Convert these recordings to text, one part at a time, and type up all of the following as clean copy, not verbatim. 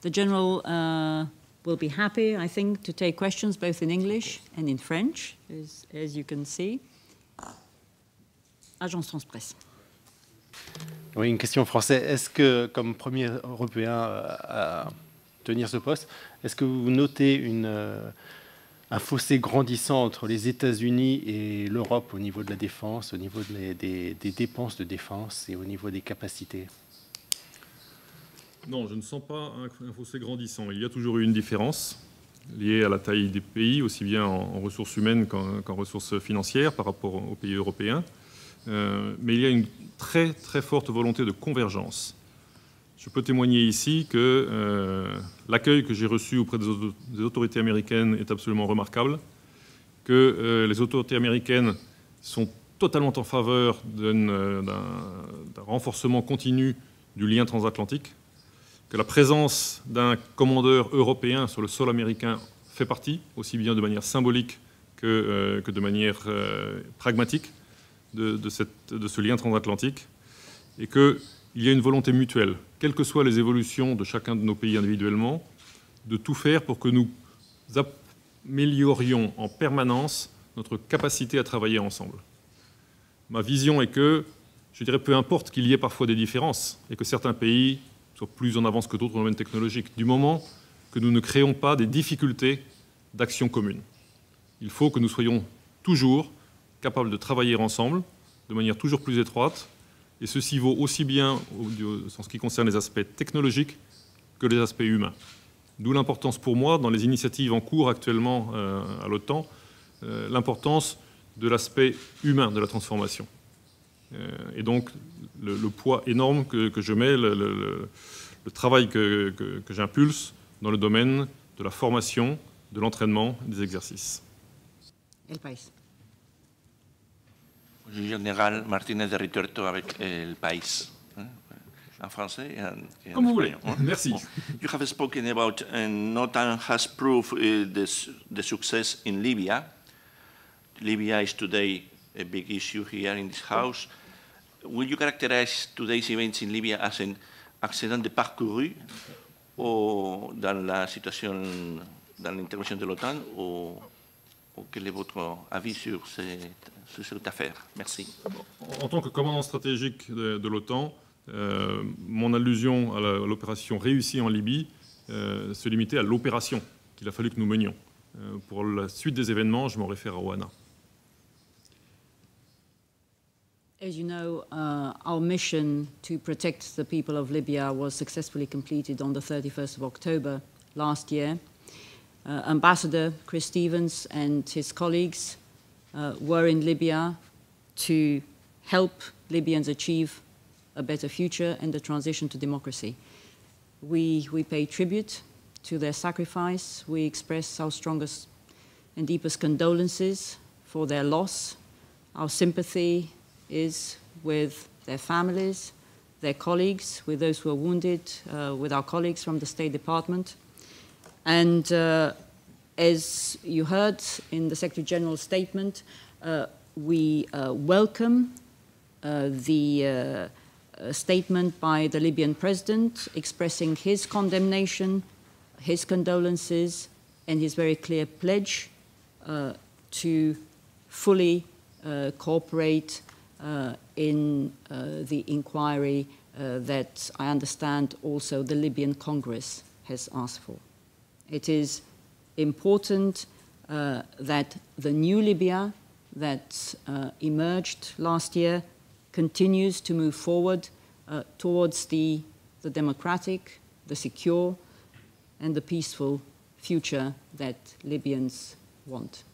The General will be happy, I think, to take questions both in English and in French, as you can see. Agence France-Presse. Oui, une question en français. Est-ce que, comme premier Européen à tenir ce poste, est-ce que vous notez un fossé grandissant entre les États-Unis et l'Europe au niveau de la défense, au niveau des dépenses de défense et au niveau des capacités? Non, je ne sens pas un fossé grandissant. Il y a toujours eu une différence liée à la taille des pays, aussi bien en ressources humaines qu'en ressources financières par rapport aux pays européens. Mais il y a une très très forte volonté de convergence. Je peux témoigner ici que l'accueil que j'ai reçu auprès des autorités américaines est absolument remarquable, que les autorités américaines sont totalement en faveur d'un renforcement continu du lien transatlantique, que la présence d'un commandeur européen sur le sol américain fait partie, aussi bien de manière symbolique que de manière pragmatique, de ce lien transatlantique, et qu'il y a une volonté mutuelle, quelles que soient les évolutions de chacun de nos pays individuellement, de tout faire pour que nous améliorions en permanence notre capacité à travailler ensemble. Ma vision est que, je dirais, peu importe qu'il y ait parfois des différences, et que certains pays soient plus en avance que d'autres dans le domaine technologique, du moment que nous ne créons pas des difficultés d'action commune. Il faut que nous soyons toujours capables de travailler ensemble, de manière toujours plus étroite, et ceci vaut aussi bien en ce qui concerne les aspects technologiques que les aspects humains. D'où l'importance pour moi, dans les initiatives en cours actuellement à l'OTAN, l'importance de l'aspect humain de la transformation. Et donc, le poids énorme que je mets, le travail que j'impulse dans le domaine de la formation, de l'entraînement et des exercices. El País. Général Martinez de Rituerto avec El País, en français et en Comme vous voulez. espagnol. Merci. You have spoken about NOTAN has proved the success in Libya. Libya is today a big issue here in this house. Will you characterize today's events in Libya as an accident de parcours ou dans la situation, dans l'intervention de l'OTAN, ou quel est votre avis sur cette affaire? Merci. En tant que commandant stratégique de l'OTAN, mon allusion à l'opération réussie en Libye se limitait à l'opération qu'il a fallu que nous menions. Pour la suite des événements, je m'en réfère à Oana. As you know, our mission to protect the people of Libya was successfully completed on the 31st of October last year. Ambassador Chris Stevens and his colleagues were in Libya to help Libyans achieve a better future and the transition to democracy. We pay tribute to their sacrifice. We express our strongest and deepest condolences for their loss. Our sympathy is with their families, their colleagues, with those who are wounded, with our colleagues from the State Department. And as you heard in the Secretary General's statement, we welcome the statement by the Libyan president expressing his condemnation, his condolences, and his very clear pledge to fully cooperate in the inquiry that I understand also the Libyan Congress has asked for. It is important that the new Libya that emerged last year continues to move forward towards the democratic, the secure, and the peaceful future that Libyans want.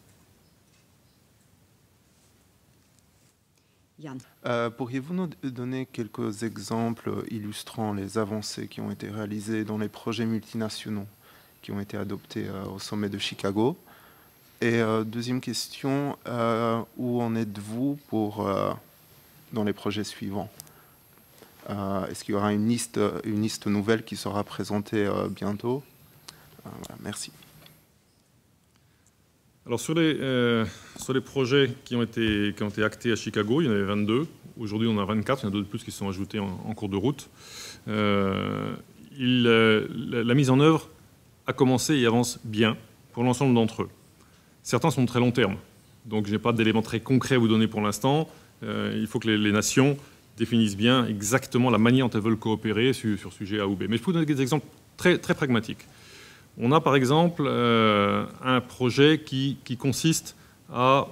Yann. Pourriez-vous nous donner quelques exemples illustrant les avancées qui ont été réalisées dans les projets multinationaux qui ont été adoptés au sommet de Chicago? Et deuxième question, où en êtes-vous dans les projets suivants? Est-ce qu'il y aura une liste nouvelle qui sera présentée bientôt? Voilà, merci. Alors sur les projets qui ont été actés à Chicago, il y en avait 22. Aujourd'hui, on en a 24. Il y en a d'autres plus qui sont ajoutés en cours de route. la mise en œuvre a commencé et avance bien pour l'ensemble d'entre eux. Certains sont de très long terme, donc je n'ai pas d'éléments très concrets à vous donner pour l'instant. Il faut que les nations définissent bien exactement la manière dont elles veulent coopérer sur sujet A ou B. Mais je peux vous donner des exemples très, très pragmatiques. On a par exemple un projet qui consiste à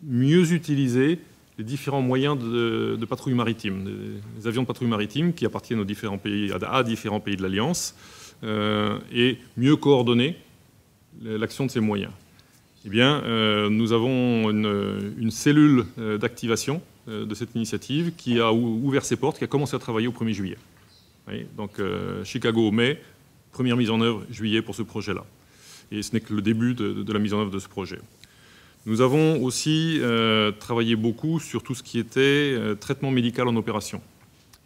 mieux utiliser les différents moyens de patrouille maritime, les avions de patrouille maritime qui appartiennent aux différents pays, à différents pays de l'Alliance, et mieux coordonner l'action de ces moyens. Eh bien, nous avons une cellule d'activation de cette initiative qui a ouvert ses portes, qui a commencé à travailler au 1er juillet. Oui, donc, Chicago, mai, première mise en œuvre, juillet, pour ce projet-là. Et ce n'est que le début de la mise en œuvre de ce projet. Nous avons aussi travaillé beaucoup sur tout ce qui était traitement médical en opération.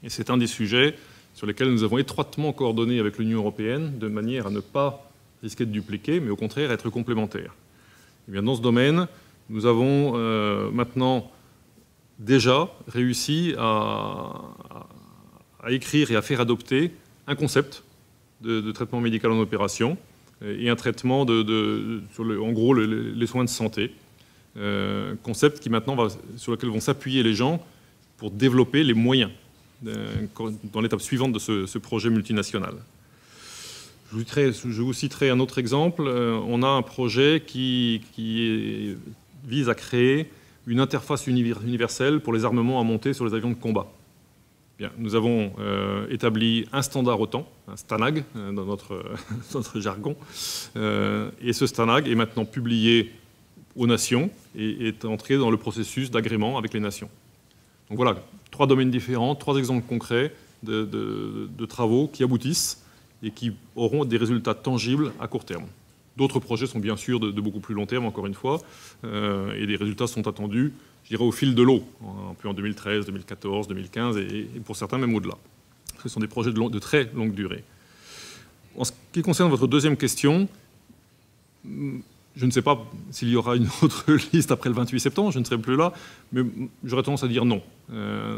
Et c'est un des sujets sur lesquels nous avons étroitement coordonné avec l'Union européenne, de manière à ne pas risquer de dupliquer, mais au contraire être complémentaires. Et bien, dans ce domaine, nous avons maintenant déjà réussi à écrire et à faire adopter un concept de traitement médical en opération et un traitement en gros, les soins de santé. Concept qui maintenant sur lequel vont s'appuyer les gens pour développer les moyens dans l'étape suivante de ce projet multinational. Je vous citerai un autre exemple. On a un projet qui vise à créer une interface universelle pour les armements à monter sur les avions de combat. Bien, nous avons établi un standard OTAN, un STANAG dans notre jargon, et ce STANAG est maintenant publié aux nations et est entré dans le processus d'agrément avec les nations. Donc voilà, 3 domaines différents, 3 exemples concrets de travaux qui aboutissent et qui auront des résultats tangibles à court terme. D'autres projets sont bien sûr de beaucoup plus long terme, encore une fois, et les résultats sont attendus, je dirais, au fil de l'eau, un peu en 2013, 2014, 2015, et pour certains même au-delà. Ce sont des projets de très longue durée. En ce qui concerne votre deuxième question, je ne sais pas s'il y aura une autre liste après le 28 septembre, je ne serai plus là, mais j'aurais tendance à dire non.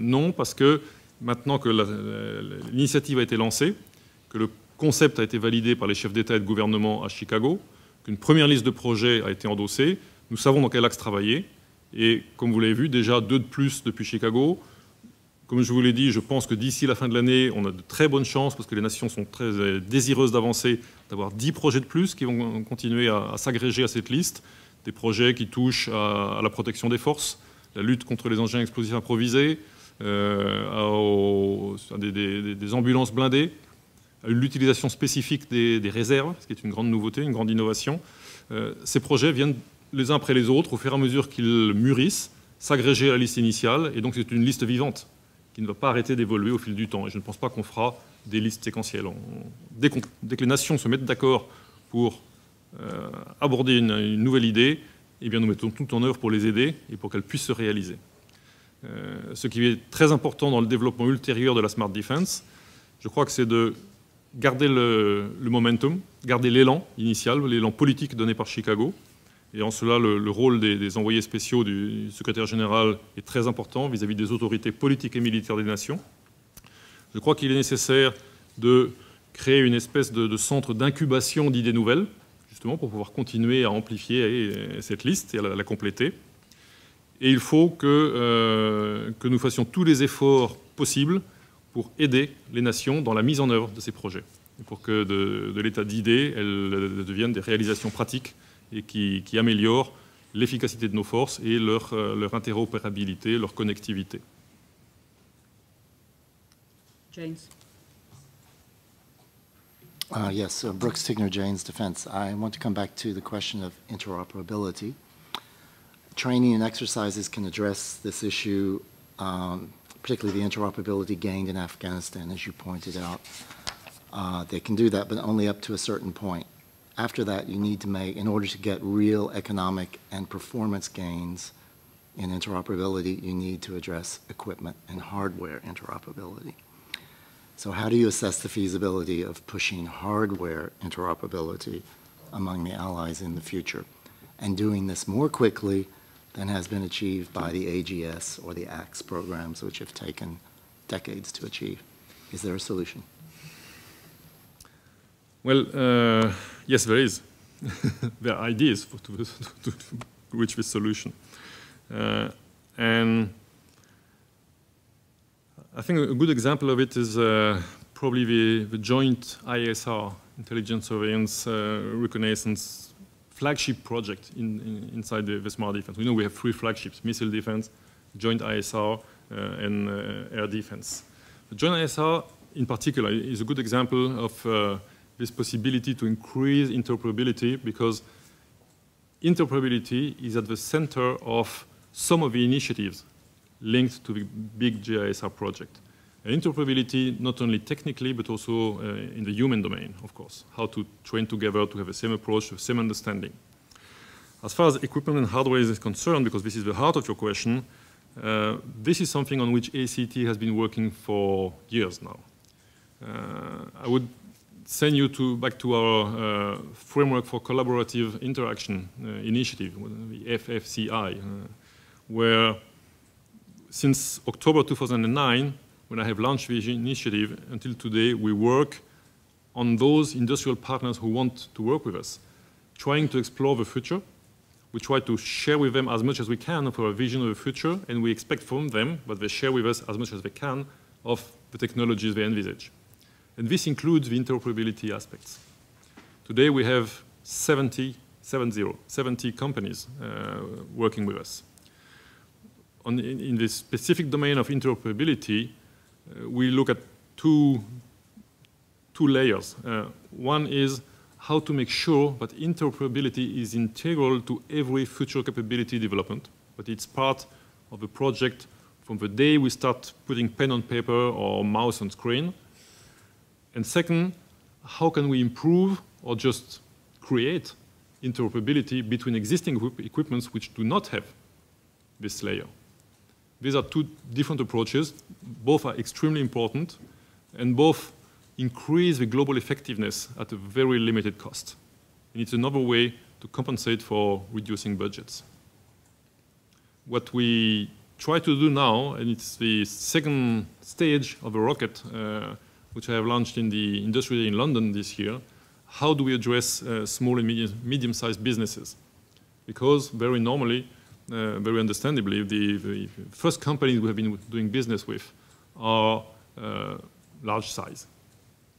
Non, parce que maintenant que l'initiative a été lancée, que le concept a été validé par les chefs d'État et de gouvernement à Chicago, qu'une première liste de projets a été endossée, nous savons dans quel axe travailler, et comme vous l'avez vu, déjà 2 de plus depuis Chicago. Comme je vous l'ai dit, je pense que d'ici la fin de l'année, on a de très bonnes chances, parce que les nations sont très désireuses d'avancer, d'avoir 10 projets de plus qui vont continuer à s'agréger à cette liste. Des projets qui touchent à la protection des forces, la lutte contre les engins explosifs improvisés, des ambulances blindées, à l'utilisation spécifique des réserves, ce qui est une grande nouveauté, une grande innovation. Ces projets viennent les uns après les autres, au fur et à mesure qu'ils mûrissent, s'agréger à la liste initiale, et donc c'est une liste vivante qui ne va pas arrêter d'évoluer au fil du temps. Et je ne pense pas qu'on fera des listes séquentielles. Dès que les nations se mettent d'accord pour aborder une nouvelle idée, eh bien nous mettons tout en œuvre pour les aider et pour qu'elles puissent se réaliser. Ce qui est très important dans le développement ultérieur de la Smart Defense, je crois que c'est de garder le momentum, garder l'élan initial, l'élan politique donné par Chicago. Et en cela, le rôle des envoyés spéciaux du secrétaire général est très important vis-à-vis des autorités politiques et militaires des nations. Je crois qu'il est nécessaire de créer une espèce de centre d'incubation d'idées nouvelles, justement pour pouvoir continuer à amplifier cette liste et à la compléter. Et il faut que nous fassions tous les efforts possibles pour aider les nations dans la mise en œuvre de ces projets, et pour que de l'état d'idées, elles deviennent des réalisations pratiques et qui améliorent l'efficacité de nos forces et leur interopérabilité, leur connectivité. James. Yes, Brooks Tigner, Janes Defense. I want to come back to the question of interoperability. Training and exercises can address this issue, particularly the interoperability gained in Afghanistan, as you pointed out. They can do that, but only up to a certain point. After that, you need to make, in order to get real economic and performance gains in interoperability, you need to address equipment and hardware interoperability. So how do you assess the feasibility of pushing hardware interoperability among the allies in the future and doing this more quickly than has been achieved by the AGS or the ACTS programs, which have taken decades to achieve? Is there a solution? Well, yes, there is. There are ideas to reach this solution. And I think a good example of it is probably the joint ISR, Intelligence Surveillance Reconnaissance flagship project inside the Smart Defense. We know we have 3 flagships: missile defense, joint ISR, and air defense. The joint ISR, in particular, is a good example of this possibility to increase interoperability, because interoperability is at the center of some of the initiatives linked to the big GISR project. And interoperability, not only technically, but also in the human domain, of course. How to train together to have the same approach, the same understanding. As far as equipment and hardware is concerned, because this is the heart of your question, this is something on which ACT has been working for years now. I would send you back to our Framework for Collaborative Interaction initiative, the FFCI, where since October 2009, when I have launched this initiative, until today, we work on those industrial partners who want to work with us, trying to explore the future. We try to share with them as much as we can of our vision of the future, and we expect from them that they share with us as much as they can of the technologies they envisage. And this includes the interoperability aspects. Today we have 70 companies working with us. In the specific domain of interoperability, we look at two layers. One is how to make sure that interoperability is integral to every future capability development, but it's part of the project from the day we start putting pen on paper or mouse on screen. And second, how can we improve or just create interoperability between existing equipments which do not have this layer? These are 2 different approaches. Both are extremely important, and both increase the global effectiveness at a very limited cost. And it's another way to compensate for reducing budgets. What we try to do now, and it's the second stage of a rocket, which I have launched in the Industry Day in London this year, how do we address small and medium-sized businesses? Because very normally, very understandably, the first companies we have been doing business with are large size,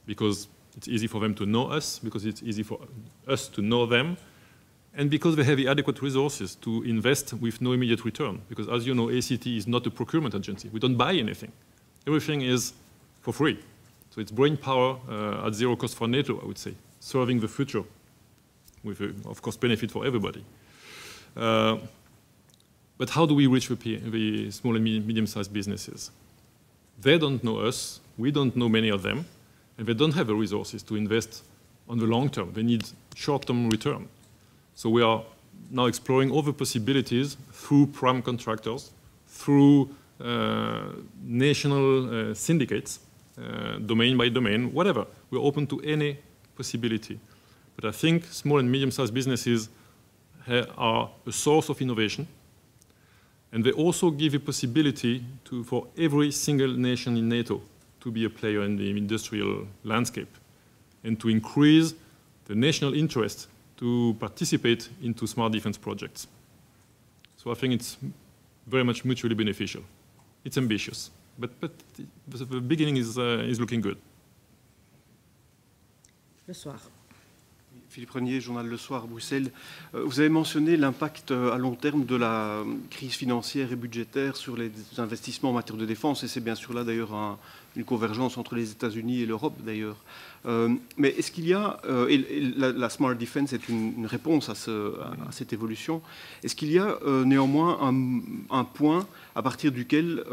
because it's easy for them to know us, because it's easy for us to know them, and because they have the adequate resources to invest with no immediate return. Because as you know, ACT is not a procurement agency. We don't buy anything. Everything is for free. So it's brain power at 0 cost for NATO, I would say, serving the future with, of course, benefit for everybody. But how do we reach the small and medium-sized businesses? They don't know us, we don't know many of them, and they don't have the resources to invest on the long term. They need short-term return. So we are now exploring all the possibilities through prime contractors, through national syndicates, domain by domain, whatever. We're open to any possibility. But I think small and medium-sized businesses are a source of innovation, and they also give a possibility for every single nation in NATO to be a player in the industrial landscape and to increase the national interest to participate into smart defense projects. So I think it's very much mutually beneficial. It's ambitious, but the beginning is looking good. Le soir. Philippe Renier, journal Le Soir, Bruxelles. Vous avez mentionné l'impact à long terme de la crise financière et budgétaire sur les investissements en matière de défense, et c'est bien sûr là d'ailleurs une convergence entre les États-Unis et l'Europe d'ailleurs. Mais est-ce qu'il y a, et la Smart Defense est une réponse à cette évolution, est-ce qu'il y a néanmoins un point à partir duquel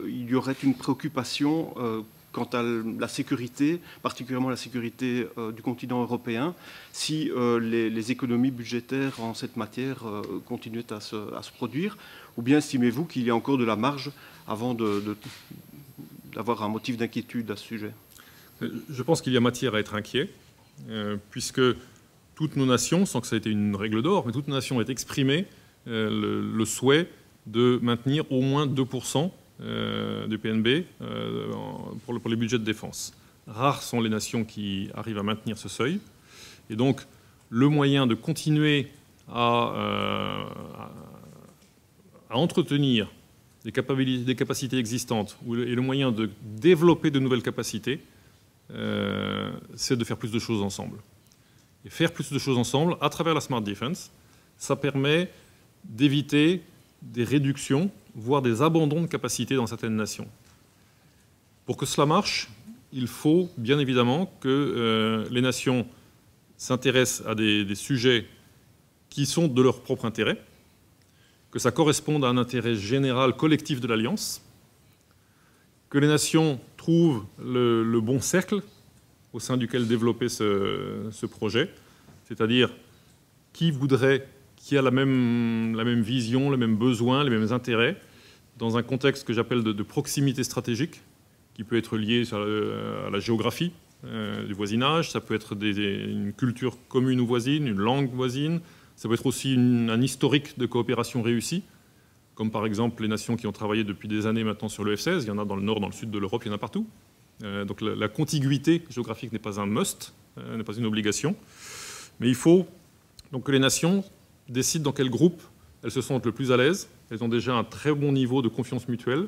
il y aurait une préoccupation quant à la sécurité, particulièrement la sécurité du continent européen, si les économies budgétaires en cette matière continuaient à se produire, ou bien estimez-vous qu'il y a encore de la marge avant d'avoir un motif d'inquiétude à ce sujet? Je pense qu'il y a matière à être inquiet, puisque toutes nos nations, sans que ça ait été une règle d'or, mais toutes nos nations ont exprimé le souhait de maintenir au moins 2% du PNB pour les budgets de défense. rares sont les nations qui arrivent à maintenir ce seuil. Et donc, le moyen de continuer à entretenir des capacités existantes et le moyen de développer de nouvelles capacités, c'est de faire plus de choses ensemble. Et faire plus de choses ensemble, à travers la Smart Defense, ça permet d'éviter des réductions, voire des abandons de capacités dans certaines nations. Pour que cela marche, il faut bien évidemment que les nations s'intéressent à des sujets qui sont de leur propre intérêt, que ça corresponde à un intérêt général collectif de l'Alliance, que les nations trouvent le bon cercle au sein duquel développer ce projet, c'est-à-dire qui a la même vision, les mêmes besoins, les mêmes intérêts, dans un contexte que j'appelle de proximité stratégique, qui peut être lié à la géographie du voisinage, ça peut être une culture commune ou voisine, une langue voisine, ça peut être aussi un historique de coopération réussie, comme par exemple les nations qui ont travaillé depuis des années maintenant sur le F-16, il y en a dans le nord, dans le sud de l'Europe, il y en a partout. Donc la contiguïté géographique n'est pas un must, n'est pas une obligation, mais il faut donc que les nations décident dans quel groupe elles se sentent le plus à l'aise, elles ont déjà un très bon niveau de confiance mutuelle,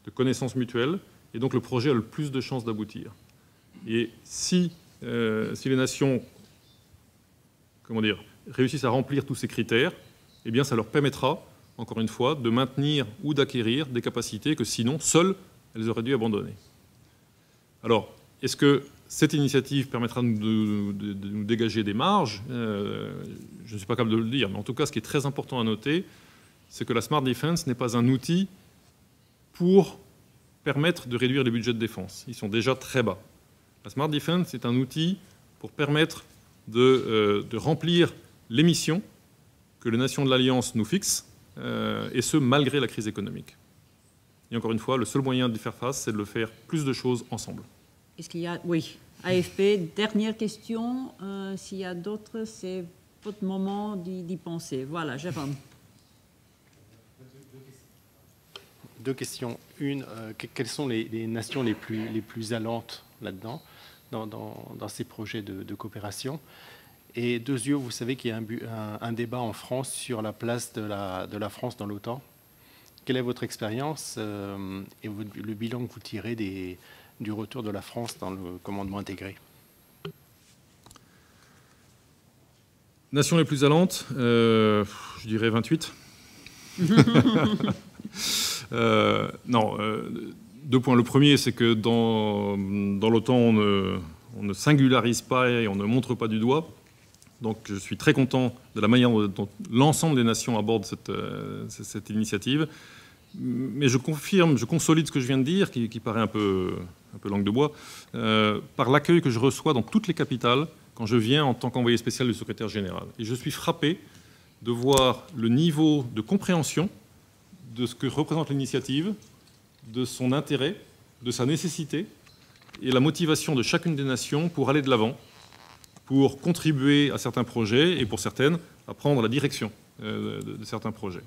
de connaissance mutuelle, et donc le projet a le plus de chances d'aboutir. Et si les nations réussissent à remplir tous ces critères, eh bien ça leur permettra, encore une fois, de maintenir ou d'acquérir des capacités que sinon, seules, elles auraient dû abandonner. Alors, est-ce que cette initiative permettra de nous dégager des marges? Je ne suis pas capable de le dire, mais en tout cas, ce qui est très important à noter, c'est que la Smart Defense n'est pas un outil pour permettre de réduire les budgets de défense. Ils sont déjà très bas. La Smart Defense est un outil pour permettre de remplir les missions que les nations de l'Alliance nous fixent, et ce, malgré la crise économique. Et encore une fois, le seul moyen d'y faire face, c'est de le faire plus de choses ensemble. Est-ce qu'il y a... Oui, AFP, dernière question. S'il y a d'autres, c'est votre moment d'y penser. Voilà, Jérôme. Deux questions. Une, quelles sont les nations les plus allantes là-dedans, dans ces projets de coopération? Et deux yeux, vous savez qu'il y a un débat en France sur la place de la France dans l'OTAN. Quelle est votre expérience et le bilan que vous tirez du retour de la France dans le commandement intégré? Nations les plus allantes, je dirais 28. Non, deux points. Le premier, c'est que dans l'OTAN, on ne singularise pas et on ne montre pas du doigt. Donc je suis très content de la manière dont l'ensemble des nations abordent cette initiative. Mais je confirme, je consolide ce que je viens de dire, qui paraît un peu langue de bois, par l'accueil que je reçois dans toutes les capitales quand je viens en tant qu'envoyé spécial du secrétaire général. Et je suis frappé de voir le niveau de compréhension de ce que représente l'initiative, de son intérêt, de sa nécessité, et la motivation de chacune des nations pour aller de l'avant, pour contribuer à certains projets et pour certaines, à prendre la direction de certains projets.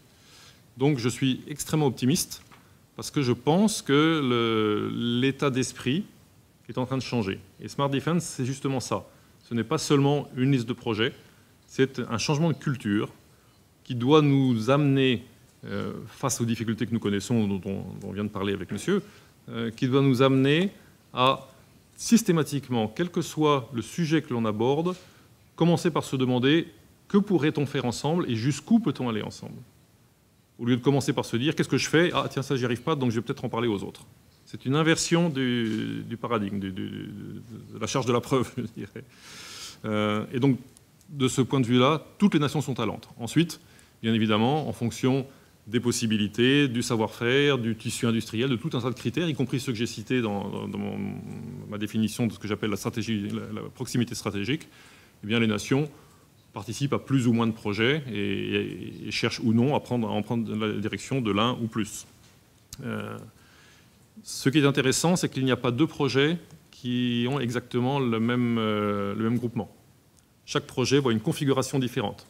Donc je suis extrêmement optimiste parce que je pense que l'état d'esprit est en train de changer. Et Smart Defense, c'est justement ça. Ce n'est pas seulement une liste de projets, c'est un changement de culture qui doit nous amener, face aux difficultés que nous connaissons, dont on vient de parler avec monsieur, qui doit nous amener à systématiquement, quel que soit le sujet que l'on aborde, commencer par se demander que pourrait-on faire ensemble et jusqu'où peut-on aller ensemble, au lieu de commencer par se dire qu'est-ce que je fais, ah tiens ça j'y arrive pas donc je vais peut-être en parler aux autres. C'est une inversion du paradigme, de la charge de la preuve, je dirais. Et donc de ce point de vue-là, toutes les nations sont allantes. Ensuite, bien évidemment, en fonction des possibilités, du savoir-faire, du tissu industriel, de tout un tas de critères, y compris ceux que j'ai cités dans ma définition de ce que j'appelle la proximité stratégique, eh bien les nations participent à plus ou moins de projets et cherchent ou non à en prendre la direction de l'un ou plus. Ce qui est intéressant, c'est qu'il n'y a pas deux projets qui ont exactement le même groupement. Chaque projet voit une configuration différente.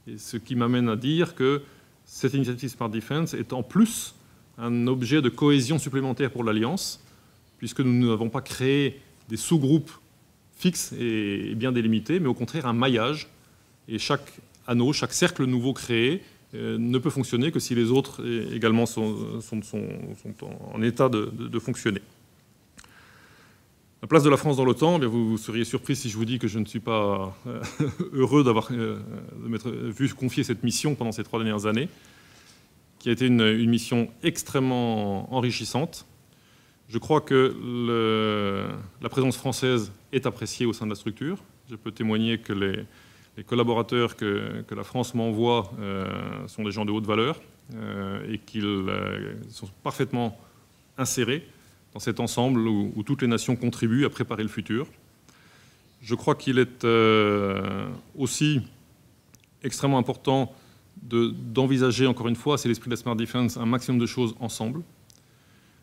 Et ce qui m'amène à dire que cette initiative Smart Defense est en plus un objet de cohésion supplémentaire pour l'Alliance, puisque nous n'avons pas créé des sous-groupes fixes et bien délimités, mais au contraire un maillage. Et chaque anneau, chaque cercle nouveau créé ne peut fonctionner que si les autres également sont en état de fonctionner. La place de la France dans l'OTAN, vous seriez surpris si je vous dis que je ne suis pas heureux de m'être vu confier cette mission pendant ces 3 dernières années, qui a été une mission extrêmement enrichissante. Je crois que la présence française est appréciée au sein de la structure. Je peux témoigner que les collaborateurs que la France m'envoie sont des gens de haute valeur et qu'ils sont parfaitement insérés dans cet ensemble où toutes les nations contribuent à préparer le futur. Je crois qu'il est aussi extrêmement important d'envisager, encore une fois, c'est l'esprit de la Smart Defense, un maximum de choses ensemble.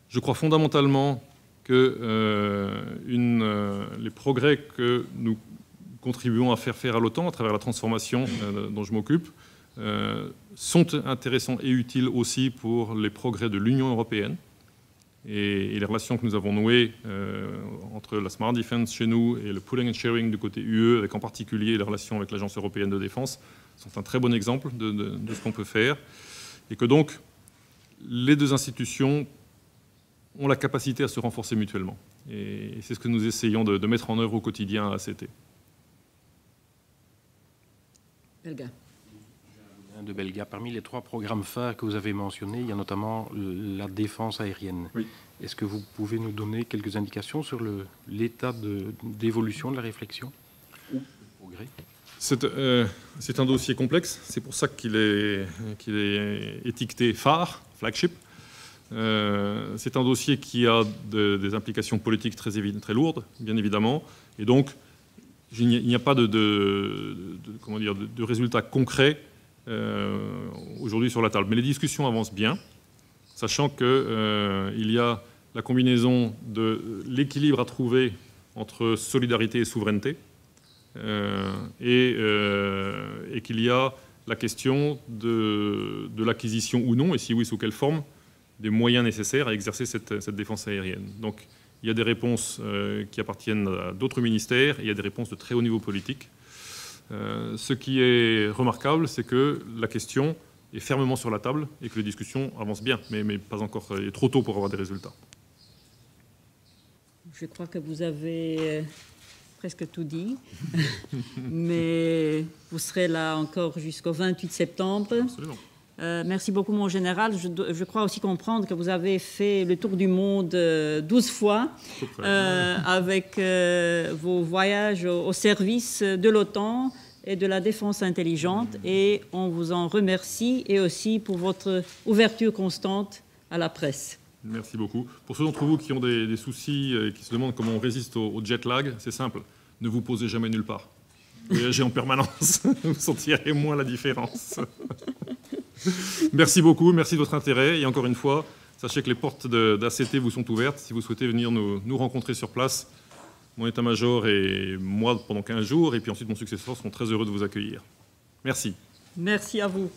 Je crois fondamentalement que les progrès que nous contribuons à faire à l'OTAN à travers la transformation dont je m'occupe sont intéressants et utiles aussi pour les progrès de l'Union européenne. Et les relations que nous avons nouées entre la Smart Defense chez nous et le pooling and sharing du côté UE, avec en particulier les relations avec l'Agence européenne de défense, sont un très bon exemple de ce qu'on peut faire. Et que donc, les deux institutions ont la capacité à se renforcer mutuellement. Et c'est ce que nous essayons de mettre en œuvre au quotidien à ACT. Belga. De Belga. Parmi les 3 programmes phares que vous avez mentionnés, il y a notamment la défense aérienne. Oui. Est-ce que vous pouvez nous donner quelques indications sur l'état d'évolution de la réflexion ou le progrès? C'est un dossier complexe, c'est pour ça qu'il est étiqueté phare, flagship. C'est un dossier qui a des implications politiques très lourdes, bien évidemment, et donc il n'y a pas de résultats concrets aujourd'hui sur la table. Mais les discussions avancent bien, sachant qu'il y a la combinaison de l'équilibre à trouver entre solidarité et souveraineté, et qu'il y a la question de l'acquisition ou non, et si oui, sous quelle forme, des moyens nécessaires à exercer cette défense aérienne. Donc il y a des réponses qui appartiennent à d'autres ministères, et il y a des réponses de très haut niveau politique. Ce qui est remarquable, c'est que la question est fermement sur la table et que les discussions avancent bien, mais pas encore. Il est trop tôt pour avoir des résultats. Je crois que vous avez presque tout dit, mais vous serez là encore jusqu'au 28 septembre. Absolument. Merci beaucoup, mon général. Je crois aussi comprendre que vous avez fait le tour du monde 12 fois avec vos voyages au service de l'OTAN et de la défense intelligente. Et on vous en remercie, et aussi pour votre ouverture constante à la presse. Merci beaucoup. Pour ceux d'entre vous qui ont des soucis et qui se demandent comment on résiste au jet lag, c'est simple. Ne vous posez jamais nulle part. Voyagez en permanence. Vous sentirez moins la différence. Merci beaucoup, merci de votre intérêt. Et encore une fois, sachez que les portes d'ACT vous sont ouvertes. Si vous souhaitez venir nous rencontrer sur place, mon état-major et moi pendant 15 jours, et puis ensuite mon successeur seront très heureux de vous accueillir. Merci. Merci à vous.